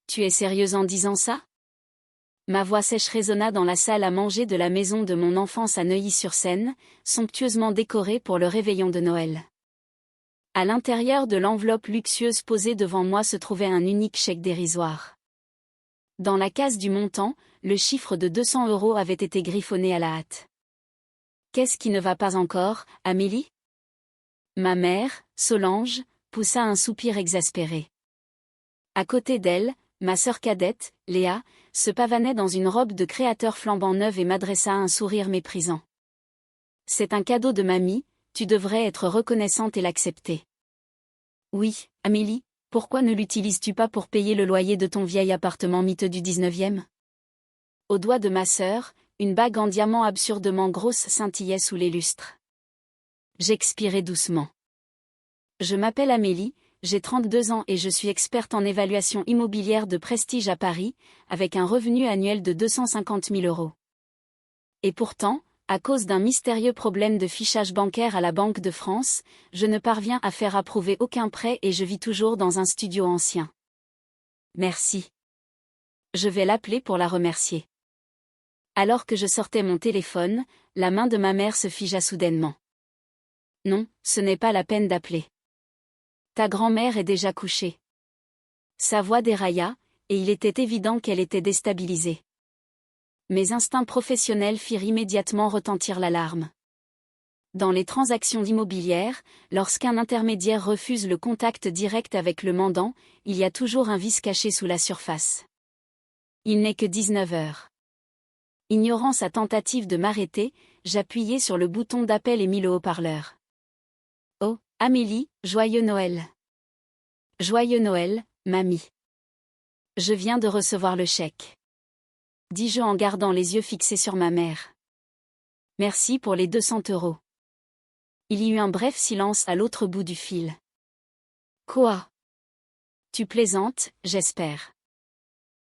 Tu es sérieuse en disant ça? Ma voix sèche résonna dans la salle à manger de la maison de mon enfance à Neuilly-sur-Seine, somptueusement décorée pour le réveillon de Noël. À l'intérieur de l'enveloppe luxueuse posée devant moi se trouvait un unique chèque dérisoire. Dans la case du montant, le chiffre de 200 € avait été griffonné à la hâte. Qu'est-ce qui ne va pas encore, Amélie? Ma mère, Solange, poussa un soupir exaspéré. À côté d'elle, ma sœur cadette, Léa, se pavanait dans une robe de créateur flambant neuve et m'adressa un sourire méprisant. C'est un cadeau de mamie, tu devrais être reconnaissante et l'accepter. Oui, Amélie, pourquoi ne l'utilises-tu pas pour payer le loyer de ton vieil appartement miteux du 19e? Au doigt de ma sœur, une bague en diamant absurdement grosse scintillait sous les lustres. J'expirai doucement. Je m'appelle Amélie, j'ai 32 ans et je suis experte en évaluation immobilière de prestige à Paris, avec un revenu annuel de 250 000 €. Et pourtant, à cause d'un mystérieux problème de fichage bancaire à la Banque de France, je ne parviens à faire approuver aucun prêt et je vis toujours dans un studio ancien. Merci. Je vais l'appeler pour la remercier. Alors que je sortais mon téléphone, la main de ma mère se figea soudainement. Non, ce n'est pas la peine d'appeler. Ta grand-mère est déjà couchée. Sa voix dérailla, et il était évident qu'elle était déstabilisée. Mes instincts professionnels firent immédiatement retentir l'alarme. Dans les transactions immobilières, lorsqu'un intermédiaire refuse le contact direct avec le mandant, il y a toujours un vice caché sous la surface. Il n'est que 19 h. Ignorant sa tentative de m'arrêter, j'appuyai sur le bouton d'appel et mis le haut-parleur. Oh, Amélie, joyeux Noël. Joyeux Noël, mamie. Je viens de recevoir le chèque. Dis-je en gardant les yeux fixés sur ma mère. Merci pour les 200 €. Il y eut un bref silence à l'autre bout du fil. Quoi? Tu plaisantes, j'espère.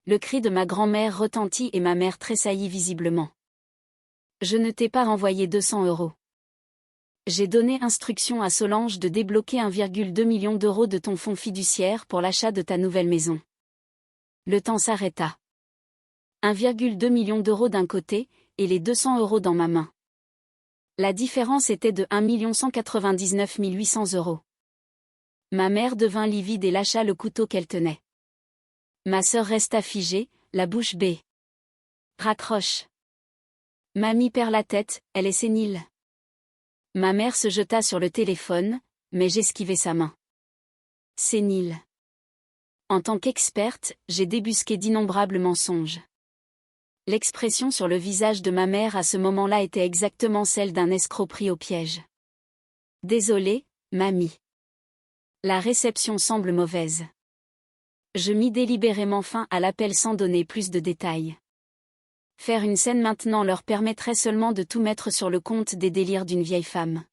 Le cri de ma grand-mère retentit et ma mère tressaillit visiblement. Je ne t'ai pas renvoyé 200 €. J'ai donné instruction à Solange de débloquer 1,2 million d'euros de ton fonds fiduciaire pour l'achat de ta nouvelle maison. Le temps s'arrêta. 1,2 million d'euros d'un côté, et les 200 € dans ma main. La différence était de 1 199 800 €. Ma mère devint livide et lâcha le couteau qu'elle tenait. Ma sœur resta figée, la bouche bée. Raccroche. Mamie perd la tête, elle est sénile. Ma mère se jeta sur le téléphone, mais j'esquivai sa main. Sénile. En tant qu'experte, j'ai débusqué d'innombrables mensonges. L'expression sur le visage de ma mère à ce moment-là était exactement celle d'un escroc pris au piège. Désolée, mamie. La réception semble mauvaise. Je mis délibérément fin à l'appel sans donner plus de détails. Faire une scène maintenant leur permettrait seulement de tout mettre sur le compte des délires d'une vieille femme.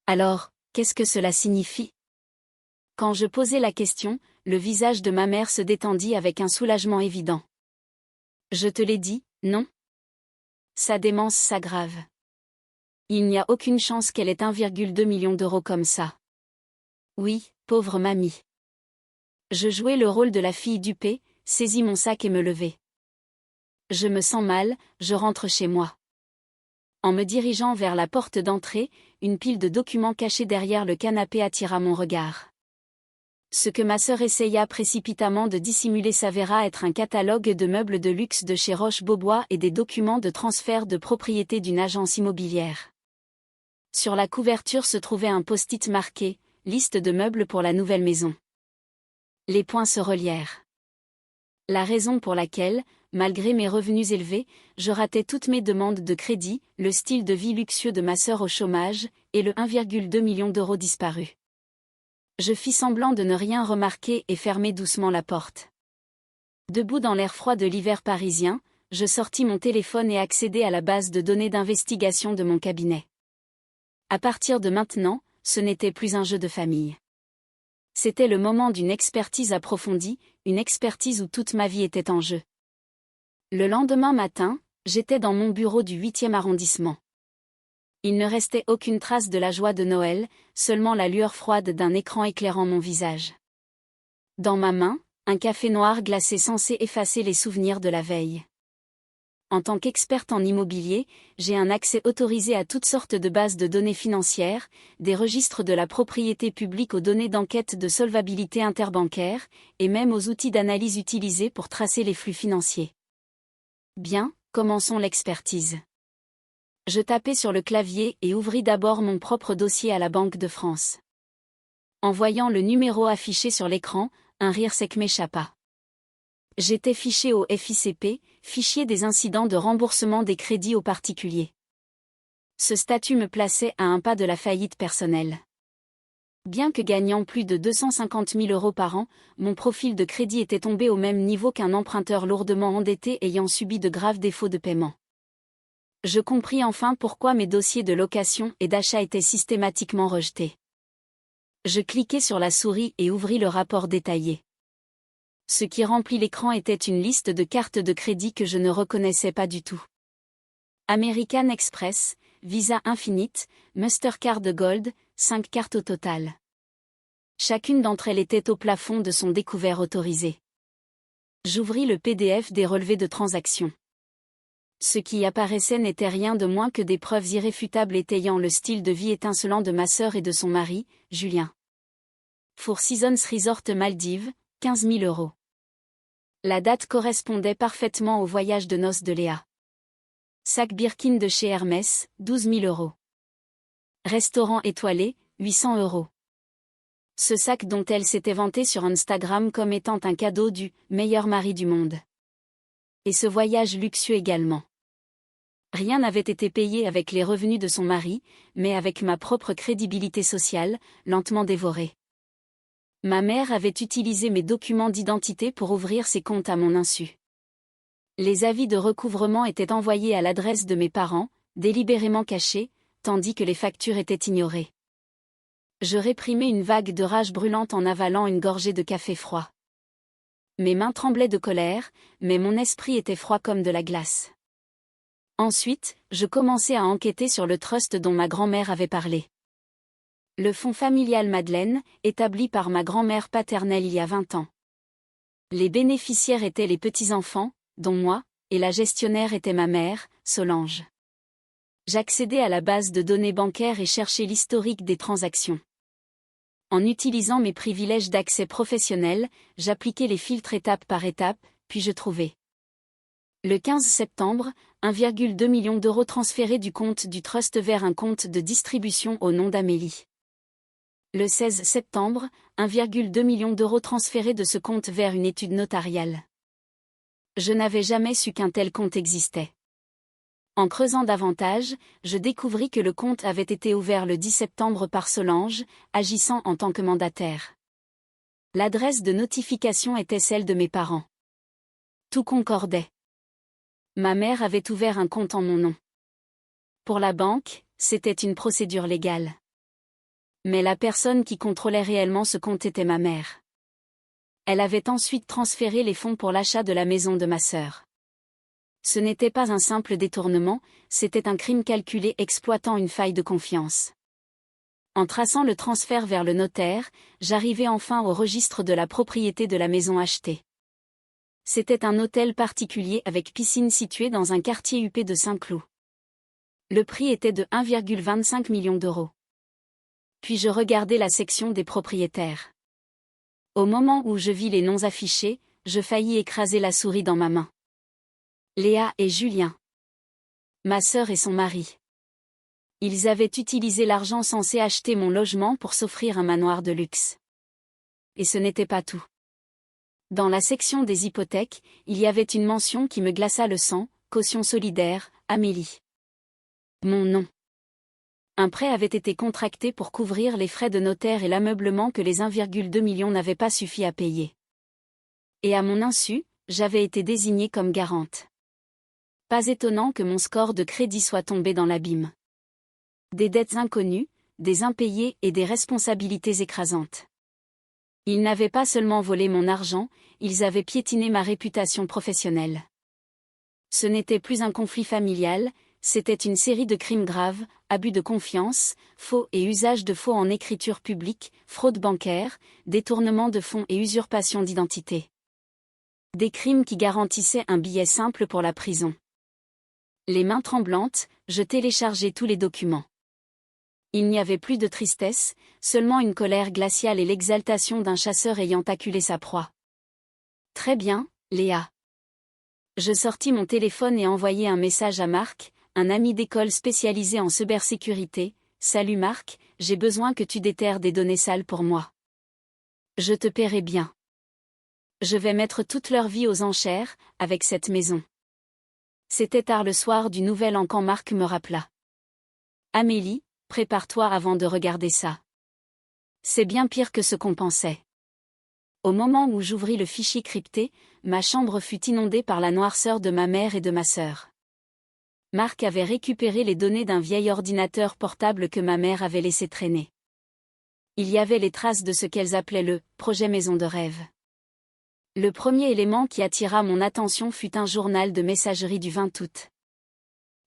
Alors, qu'est-ce que cela signifie? Quand je posai la question, le visage de ma mère se détendit avec un soulagement évident. Je te l'ai dit, non? Sa démence s'aggrave. Il n'y a aucune chance qu'elle ait 1,2 million d'euros comme ça. Oui, pauvre mamie. Je jouai le rôle de la fille dupée, saisis mon sac et me levai. Je me sens mal, je rentre chez moi. En me dirigeant vers la porte d'entrée, une pile de documents cachés derrière le canapé attira mon regard. Ce que ma sœur essaya précipitamment de dissimuler s'avéra être un catalogue de meubles de luxe de chez Roche-Beaubois et des documents de transfert de propriété d'une agence immobilière. Sur la couverture se trouvait un post-it marqué « Liste de meubles pour la nouvelle maison ». Les points se relièrent. La raison pour laquelle, malgré mes revenus élevés, je ratais toutes mes demandes de crédit, le style de vie luxueux de ma sœur au chômage, et le 1,2 million d'euros disparu. Je fis semblant de ne rien remarquer et fermai doucement la porte. Debout dans l'air froid de l'hiver parisien, je sortis mon téléphone et accédai à la base de données d'investigation de mon cabinet. À partir de maintenant, ce n'était plus un jeu de famille. C'était le moment d'une expertise approfondie, une expertise où toute ma vie était en jeu. Le lendemain matin, j'étais dans mon bureau du 8e arrondissement. Il ne restait aucune trace de la joie de Noël, seulement la lueur froide d'un écran éclairant mon visage. Dans ma main, un café noir glacé censé effacer les souvenirs de la veille. En tant qu'experte en immobilier, j'ai un accès autorisé à toutes sortes de bases de données financières, des registres de la propriété publique aux données d'enquête de solvabilité interbancaire, et même aux outils d'analyse utilisés pour tracer les flux financiers. Bien, commençons l'expertise. Je tapais sur le clavier et ouvris d'abord mon propre dossier à la Banque de France. En voyant le numéro affiché sur l'écran, un rire sec m'échappa. J'étais fiché au FICP, fichier des incidents de remboursement des crédits aux particuliers. Ce statut me plaçait à un pas de la faillite personnelle. Bien que gagnant plus de 250 000 € par an, mon profil de crédit était tombé au même niveau qu'un emprunteur lourdement endetté ayant subi de graves défauts de paiement. Je compris enfin pourquoi mes dossiers de location et d'achat étaient systématiquement rejetés. Je cliquai sur la souris et ouvris le rapport détaillé. Ce qui remplit l'écran était une liste de cartes de crédit que je ne reconnaissais pas du tout. American Express, Visa Infinite, Mastercard Gold, 5 cartes au total. Chacune d'entre elles était au plafond de son découvert autorisé. J'ouvris le PDF des relevés de transactions. Ce qui apparaissait n'était rien de moins que des preuves irréfutables étayant le style de vie étincelant de ma sœur et de son mari, Julien. Four Seasons Resort Maldives, 15 000 €. La date correspondait parfaitement au voyage de noces de Léa. Sac Birkin de chez Hermès, 12 000 €. Restaurant étoilé, 800 €. Ce sac dont elle s'était vantée sur Instagram comme étant un cadeau du « meilleur mari du monde ». Et ce voyage luxueux également. Rien n'avait été payé avec les revenus de son mari, mais avec ma propre crédibilité sociale, lentement dévorée. Ma mère avait utilisé mes documents d'identité pour ouvrir ses comptes à mon insu. Les avis de recouvrement étaient envoyés à l'adresse de mes parents, délibérément cachés, tandis que les factures étaient ignorées. Je réprimais une vague de rage brûlante en avalant une gorgée de café froid. Mes mains tremblaient de colère, mais mon esprit était froid comme de la glace. Ensuite, je commençai à enquêter sur le trust dont ma grand-mère avait parlé. Le fonds familial Madeleine, établi par ma grand-mère paternelle il y a 20 ans. Les bénéficiaires étaient les petits-enfants, dont moi, et la gestionnaire était ma mère, Solange. J'accédais à la base de données bancaires et cherchais l'historique des transactions. En utilisant mes privilèges d'accès professionnel, j'appliquais les filtres étape par étape, puis je trouvais. Le 15 septembre, 1,2 million € transférés du compte du trust vers un compte de distribution au nom d'Amélie. Le 16 septembre, 1,2 million € transférés de ce compte vers une étude notariale. Je n'avais jamais su qu'un tel compte existait. En creusant davantage, je découvris que le compte avait été ouvert le 10 septembre par Solange, agissant en tant que mandataire. L'adresse de notification était celle de mes parents. Tout concordait. Ma mère avait ouvert un compte en mon nom. Pour la banque, c'était une procédure légale. Mais la personne qui contrôlait réellement ce compte était ma mère. Elle avait ensuite transféré les fonds pour l'achat de la maison de ma sœur. Ce n'était pas un simple détournement, c'était un crime calculé exploitant une faille de confiance. En traçant le transfert vers le notaire, j'arrivai enfin au registre de la propriété de la maison achetée. C'était un hôtel particulier avec piscine situé dans un quartier huppé de Saint-Cloud. Le prix était de 1,25 million €. Puis je regardai la section des propriétaires. Au moment où je vis les noms affichés, je faillis écraser la souris dans ma main. Léa et Julien. Ma sœur et son mari. Ils avaient utilisé l'argent censé acheter mon logement pour s'offrir un manoir de luxe. Et ce n'était pas tout. Dans la section des hypothèques, il y avait une mention qui me glaça le sang, caution solidaire, Amélie. Mon nom. Un prêt avait été contracté pour couvrir les frais de notaire et l'ameublement que les 1,2 million n'avaient pas suffi à payer. Et à mon insu, j'avais été désignée comme garante. Pas étonnant que mon score de crédit soit tombé dans l'abîme. Des dettes inconnues, des impayés et des responsabilités écrasantes. Ils n'avaient pas seulement volé mon argent, ils avaient piétiné ma réputation professionnelle. Ce n'était plus un conflit familial, c'était une série de crimes graves, abus de confiance, faux et usage de faux en écriture publique, fraude bancaire, détournement de fonds et usurpation d'identité. Des crimes qui garantissaient un billet simple pour la prison. Les mains tremblantes, je téléchargeais tous les documents. Il n'y avait plus de tristesse, seulement une colère glaciale et l'exaltation d'un chasseur ayant acculé sa proie. Très bien, Léa. Je sortis mon téléphone et envoyai un message à Marc, un ami d'école spécialisé en cybersécurité. Salut Marc, j'ai besoin que tu déterres des données sales pour moi. Je te paierai bien. Je vais mettre toute leur vie aux enchères, avec cette maison. C'était tard le soir du nouvel an quand Marc me rappela. Amélie, prépare-toi avant de regarder ça. C'est bien pire que ce qu'on pensait. Au moment où j'ouvris le fichier crypté, ma chambre fut inondée par la noirceur de ma mère et de ma sœur. Marc avait récupéré les données d'un vieil ordinateur portable que ma mère avait laissé traîner. Il y avait les traces de ce qu'elles appelaient le « projet maison de rêve ». Le premier élément qui attira mon attention fut un journal de messagerie du 20 août.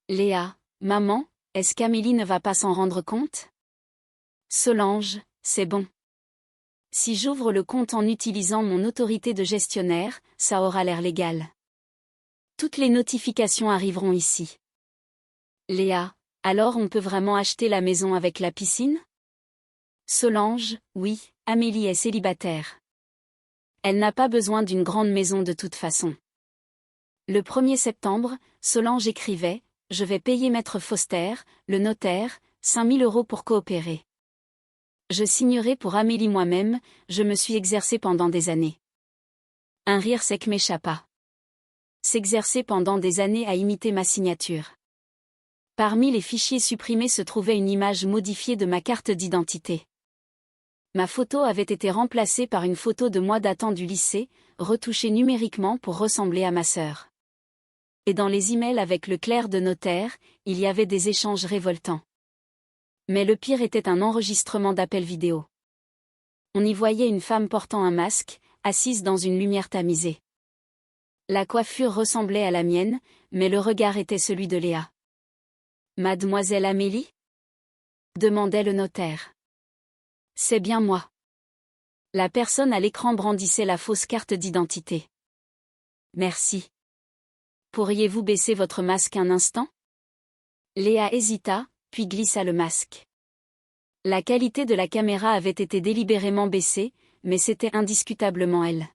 Léa, maman, est-ce qu'Amélie ne va pas s'en rendre compte? Solange, c'est bon. Si j'ouvre le compte en utilisant mon autorité de gestionnaire, ça aura l'air légal. Toutes les notifications arriveront ici. Léa, alors on peut vraiment acheter la maison avec la piscine? Solange, oui, Amélie est célibataire. Elle n'a pas besoin d'une grande maison de toute façon. Le 1er septembre, Solange écrivait « Je vais payer Maître Foster, le notaire, 5 000 € pour coopérer. Je signerai pour Amélie moi-même, je me suis exercée pendant des années. » Un rire sec m'échappa. S'exercer pendant des années à imiter ma signature. Parmi les fichiers supprimés se trouvait une image modifiée de ma carte d'identité. Ma photo avait été remplacée par une photo de moi datant du lycée, retouchée numériquement pour ressembler à ma sœur. Et dans les emails avec le clerc de notaire, il y avait des échanges révoltants. Mais le pire était un enregistrement d'appel vidéo. On y voyait une femme portant un masque, assise dans une lumière tamisée. La coiffure ressemblait à la mienne, mais le regard était celui de Léa. « Mademoiselle Amélie ?» demandait le notaire. « C'est bien moi. » La personne à l'écran brandissait la fausse carte d'identité. « Merci. Pourriez-vous baisser votre masque un instant ?» Léa hésita, puis glissa le masque. La qualité de la caméra avait été délibérément baissée, mais c'était indiscutablement elle.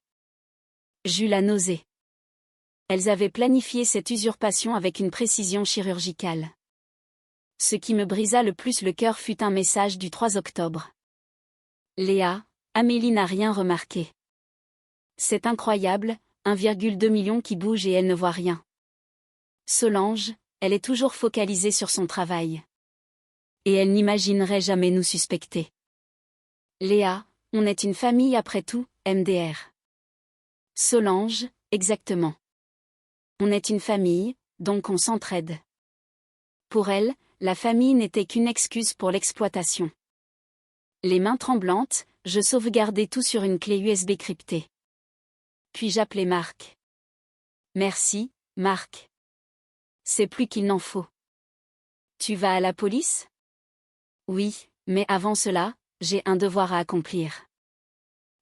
J'eus la nausée. Elles avaient planifié cette usurpation avec une précision chirurgicale. Ce qui me brisa le plus le cœur fut un message du 3 octobre. Léa, Amélie n'a rien remarqué. C'est incroyable, 1,2 million qui bouge et elle ne voit rien. Solange, elle est toujours focalisée sur son travail. Et elle n'imaginerait jamais nous suspecter. Léa, on est une famille après tout, MDR. Solange, exactement. On est une famille, donc on s'entraide. Pour elle, la famille n'était qu'une excuse pour l'exploitation. Les mains tremblantes, je sauvegardai tout sur une clé USB cryptée. Puis j'appelai Marc. Merci, Marc. C'est plus qu'il n'en faut. Tu vas à la police? Oui, mais avant cela, j'ai un devoir à accomplir.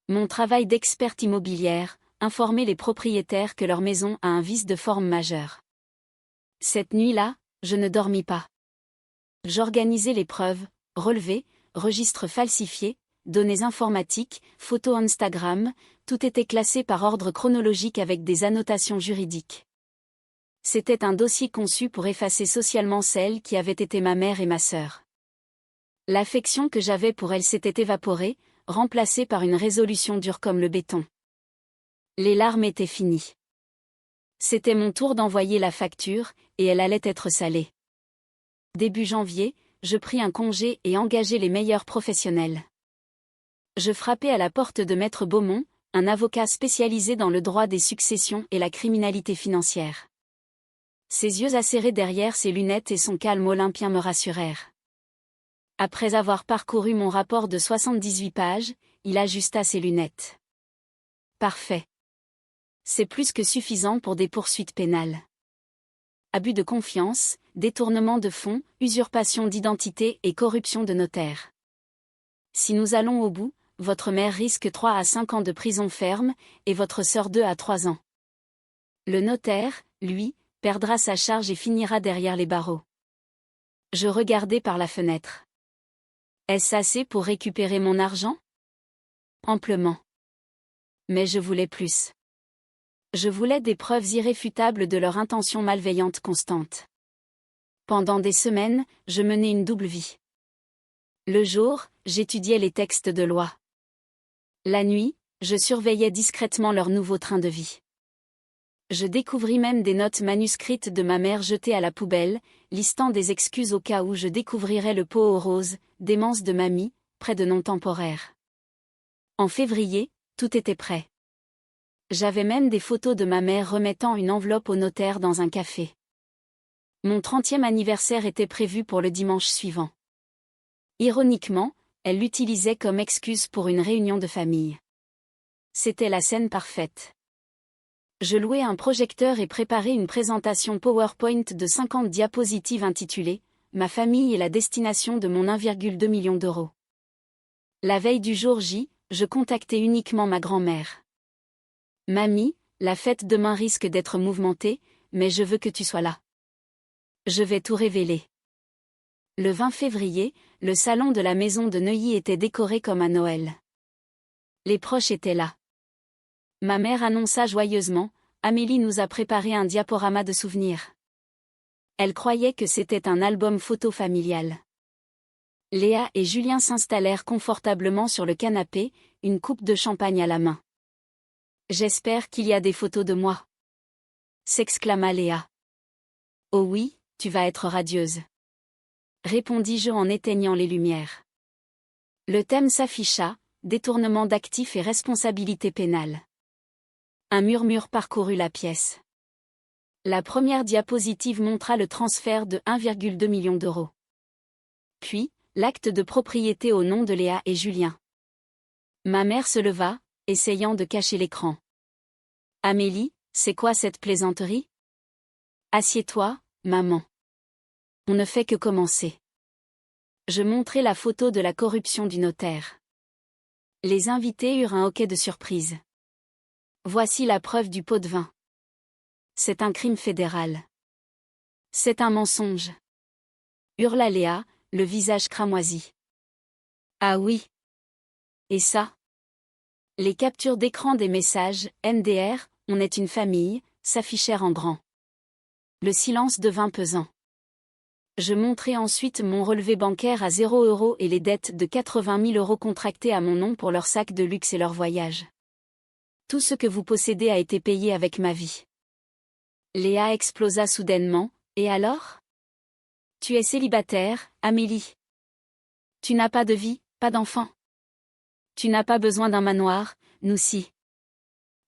Mon travail d'experte immobilière, informer les propriétaires que leur maison a un vice de forme majeure. Cette nuit-là, je ne dormis pas. J'organisais les preuves, relevés, registres falsifiés, données informatiques, photos Instagram, tout était classé par ordre chronologique avec des annotations juridiques. C'était un dossier conçu pour effacer socialement celles qui avaient été ma mère et ma sœur. L'affection que j'avais pour elles s'était évaporée, remplacée par une résolution dure comme le béton. Les larmes étaient finies. C'était mon tour d'envoyer la facture, et elle allait être salée. Début janvier, je pris un congé et engageai les meilleurs professionnels. Je frappai à la porte de Maître Beaumont, un avocat spécialisé dans le droit des successions et la criminalité financière. Ses yeux acérés derrière ses lunettes et son calme olympien me rassurèrent. Après avoir parcouru mon rapport de 78 pages, il ajusta ses lunettes. Parfait. C'est plus que suffisant pour des poursuites pénales. Abus de confiance, détournement de fonds, usurpation d'identité et corruption de notaire. Si nous allons au bout, votre mère risque 3 à 5 ans de prison ferme, et votre sœur 2 à 3 ans. Le notaire, lui, perdra sa charge et finira derrière les barreaux. Je regardais par la fenêtre. Est-ce assez pour récupérer mon argent? Amplement. Mais je voulais plus. Je voulais des preuves irréfutables de leur intention malveillante constante. Pendant des semaines, je menais une double vie. Le jour, j'étudiais les textes de loi. La nuit, je surveillais discrètement leur nouveau train de vie. Je découvris même des notes manuscrites de ma mère jetées à la poubelle, listant des excuses au cas où je découvrirais le pot aux roses, démence de mamie, près de non temporaire. En février, tout était prêt. J'avais même des photos de ma mère remettant une enveloppe au notaire dans un café. Mon 30e anniversaire était prévu pour le dimanche suivant. Ironiquement, elle l'utilisait comme excuse pour une réunion de famille. C'était la scène parfaite. Je louai un projecteur et préparai une présentation PowerPoint de 50 diapositives intitulée « Ma famille et la destination de mon 1,2 million d'euros ». La veille du jour J, je contactai uniquement ma grand-mère. « Mamie, la fête demain risque d'être mouvementée, mais je veux que tu sois là. Je vais tout révéler. » Le 20 février, le salon de la maison de Neuilly était décoré comme à Noël. Les proches étaient là. Ma mère annonça joyeusement, « Amélie nous a préparé un diaporama de souvenirs. » Elle croyait que c'était un album photo familial. Léa et Julien s'installèrent confortablement sur le canapé, une coupe de champagne à la main. « J'espère qu'il y a des photos de moi. » s'exclama Léa. « Oh oui, tu vas être radieuse. » répondis-je en éteignant les lumières. Le thème s'afficha, détournement d'actifs et responsabilité pénale. Un murmure parcourut la pièce. La première diapositive montra le transfert de 1,2 million d'euros. Puis, l'acte de propriété au nom de Léa et Julien. Ma mère se leva, essayant de cacher l'écran. « Amélie, c'est quoi cette plaisanterie? Assieds-toi, maman. On ne fait que commencer. » Je montrai la photo de la corruption du notaire. Les invités eurent un hoquet de surprise. « Voici la preuve du pot de vin. C'est un crime fédéral. C'est un mensonge. » hurla Léa, le visage cramoisi. « Ah oui. Et ça? » Les captures d'écran des messages « MDR, on est une famille » s'affichèrent en grand. Le silence devint pesant. Je montrai ensuite mon relevé bancaire à 0 € et les dettes de 80 000 € contractées à mon nom pour leurs sacs de luxe et leurs voyages. Tout ce que vous possédez a été payé avec ma vie. Léa explosa soudainement, « Et alors? Tu es célibataire, Amélie. Tu n'as pas de vie, pas d'enfant. Tu n'as pas besoin d'un manoir, nous si.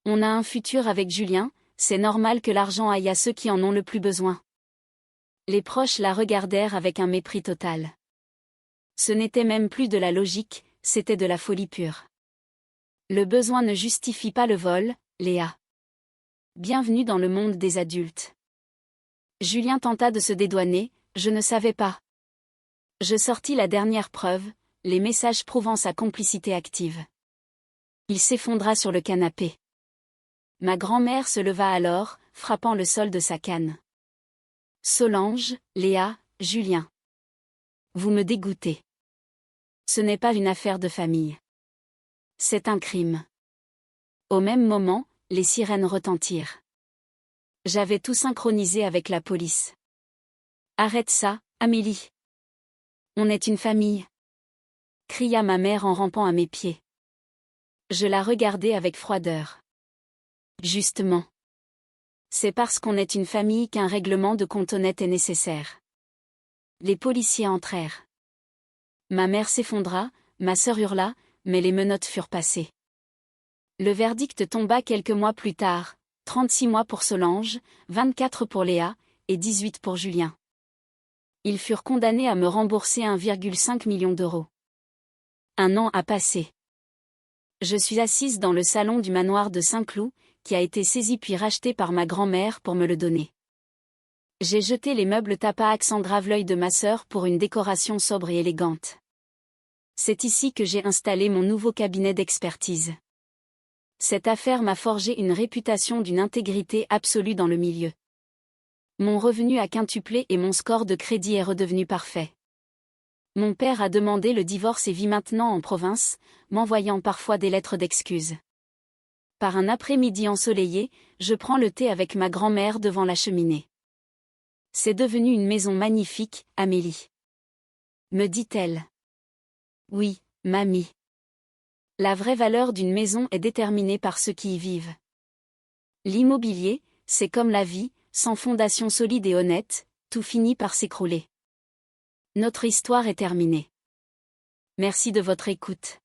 On a un futur avec Julien, c'est normal que l'argent aille à ceux qui en ont le plus besoin. » Les proches la regardèrent avec un mépris total. Ce n'était même plus de la logique, c'était de la folie pure. Le besoin ne justifie pas le vol, Léa. Bienvenue dans le monde des adultes. Julien tenta de se dédouaner, je ne savais pas. Je sortis la dernière preuve, les messages prouvant sa complicité active. Il s'effondra sur le canapé. Ma grand-mère se leva alors, frappant le sol de sa canne. Solange, Léa, Julien. Vous me dégoûtez. Ce n'est pas une affaire de famille. C'est un crime. Au même moment, les sirènes retentirent. J'avais tout synchronisé avec la police. Arrête ça, Amélie. On est une famille. Cria ma mère en rampant à mes pieds. Je la regardai avec froideur. Justement. C'est parce qu'on est une famille qu'un règlement de compte honnête est nécessaire. Les policiers entrèrent. Ma mère s'effondra, ma sœur hurla, mais les menottes furent passées. Le verdict tomba quelques mois plus tard, 36 mois pour Solange, 24 pour Léa, et 18 pour Julien. Ils furent condamnés à me rembourser 1,5 million d'euros. Un an a passé. Je suis assise dans le salon du manoir de Saint-Cloud, qui a été saisi puis racheté par ma grand-mère pour me le donner. J'ai jeté les meubles Tapax en grave-l'œil de ma sœur pour une décoration sobre et élégante. C'est ici que j'ai installé mon nouveau cabinet d'expertise. Cette affaire m'a forgé une réputation d'une intégrité absolue dans le milieu. Mon revenu a quintuplé et mon score de crédit est redevenu parfait. Mon père a demandé le divorce et vit maintenant en province, m'envoyant parfois des lettres d'excuses. Par un après-midi ensoleillé, je prends le thé avec ma grand-mère devant la cheminée. C'est devenu une maison magnifique, Amélie. Me dit-elle. Oui, mamie. La vraie valeur d'une maison est déterminée par ceux qui y vivent. L'immobilier, c'est comme la vie, sans fondation solide et honnête, tout finit par s'écrouler. Notre histoire est terminée. Merci de votre écoute.